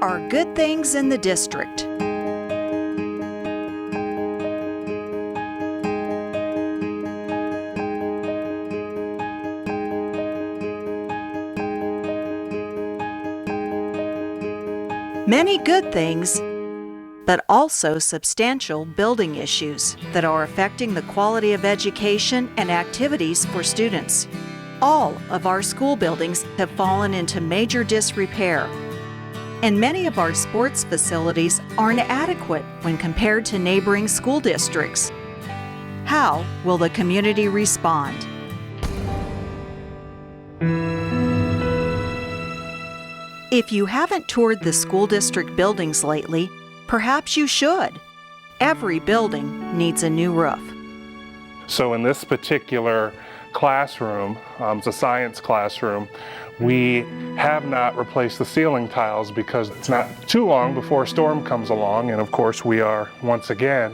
are good things in the district. Many good things, but also substantial building issues that are affecting the quality of education and activities for students. All of our school buildings have fallen into major disrepair, and many of our sports facilities aren't adequate when compared to neighboring school districts. How will the community respond? If you haven't toured the school district buildings lately, perhaps you should. Every building needs a new roof. So in this particular classroom, it's a science classroom, we have not replaced the ceiling tiles because it's not too long before a storm comes along, and of course we are once again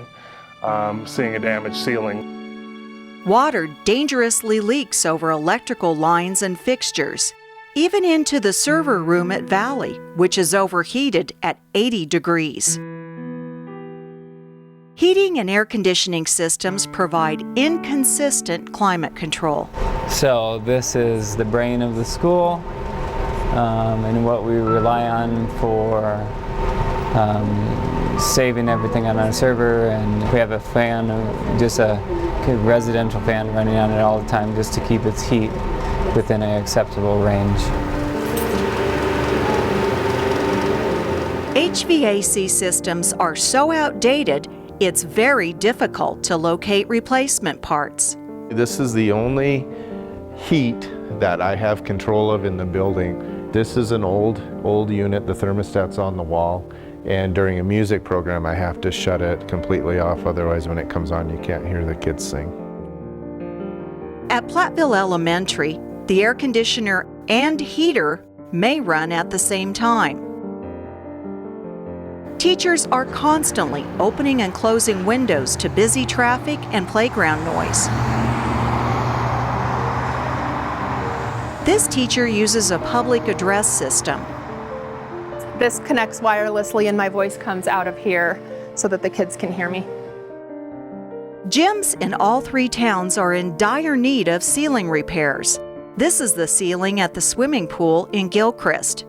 seeing a damaged ceiling. Water dangerously leaks over electrical lines and fixtures, even into the server room at Valley, which is overheated at 80 degrees. Heating and air conditioning systems provide inconsistent climate control. So this is the brain of the school and what we rely on for saving everything on our server, and we have a fan, just a residential fan running on it all the time just to keep its heat within an acceptable range. HVAC systems are so outdated, it's very difficult to locate replacement parts. This is the only heat that I have control of in the building. This is an old unit, the thermostat's on the wall, and during a music program I have to shut it completely off, otherwise when it comes on you can't hear the kids sing. At Platteville Elementary, the air conditioner and heater may run at the same time. Teachers are constantly opening and closing windows to busy traffic and playground noise. This teacher uses a public address system. This connects wirelessly and my voice comes out of here so that the kids can hear me. Gyms in all three towns are in dire need of ceiling repairs. This is the ceiling at the swimming pool in Gilchrist.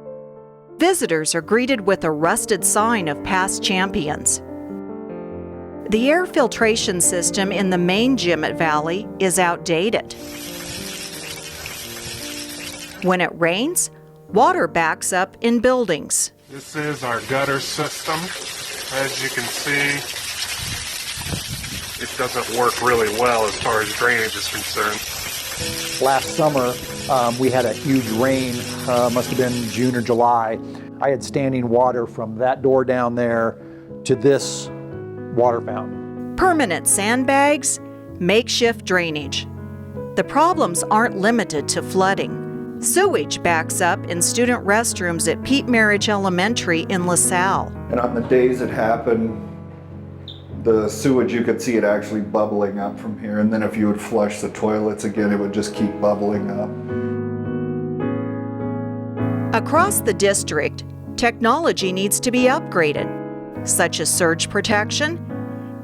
Visitors are greeted with a rusted sign of past champions. The air filtration system in the main gym at Valley is outdated. When it rains, water backs up in buildings. This is our gutter system. As you can see, it doesn't work really well as far as drainage is concerned. Last summer, we had a huge rain, must have been June or July. I had standing water from that door down there to this water fountain. Permanent sandbags, makeshift drainage. The problems aren't limited to flooding. Sewage backs up in student restrooms at Pete Marriage Elementary in LaSalle. And on the days it happened, the sewage, you could see it actually bubbling up from here, and then if you would flush the toilets again, it would just keep bubbling up. Across the district, technology needs to be upgraded, such as surge protection,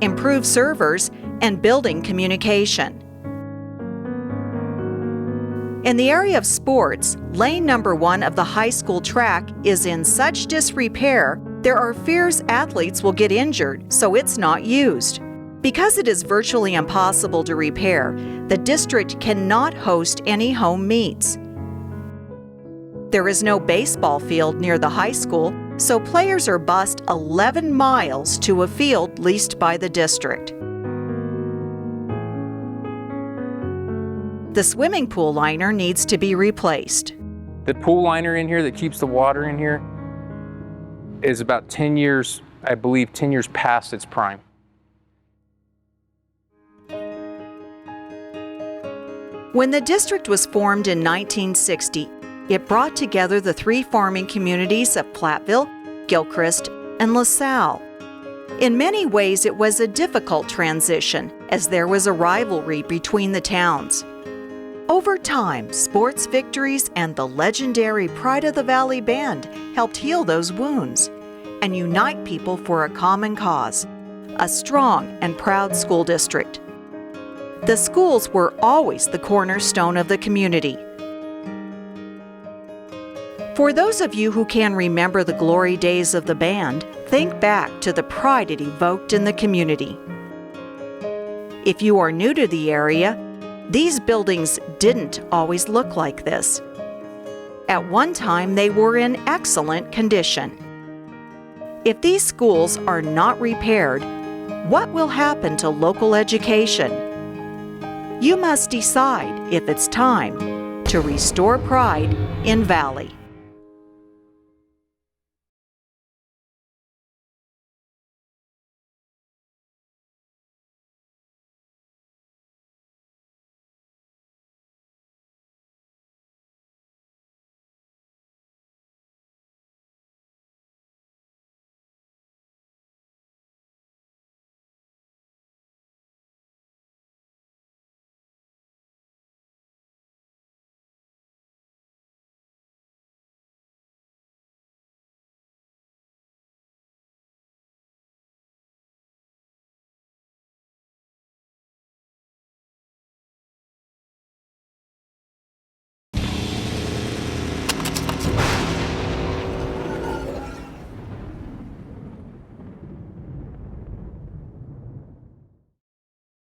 improved servers, and building communication. In the area of sports, lane number 1 of the high school track is in such disrepair, there are fears athletes will get injured, so it's not used. Because it is virtually impossible to repair, the district cannot host any home meets. There is no baseball field near the high school, so players are bused 11 miles to a field leased by the district. The swimming pool liner needs to be replaced. The pool liner in here that keeps the water in here is about 10 years, I believe 10 years past its prime. When the district was formed in 1960, it brought together the 3 farming communities of Platteville, Gilchrist, and LaSalle. In many ways, it was a difficult transition, as there was a rivalry between the towns. Over time, sports victories and the legendary Pride of the Valley Band helped heal those wounds and unite people for a common cause, a strong and proud school district. The schools were always the cornerstone of the community. For those of you who can remember the glory days of the band, think back to the pride it evoked in the community. If you are new to the area, these buildings didn't always look like this. At one time, they were in excellent condition. If these schools are not repaired, what will happen to local education? You must decide if it's time to restore pride in Valley.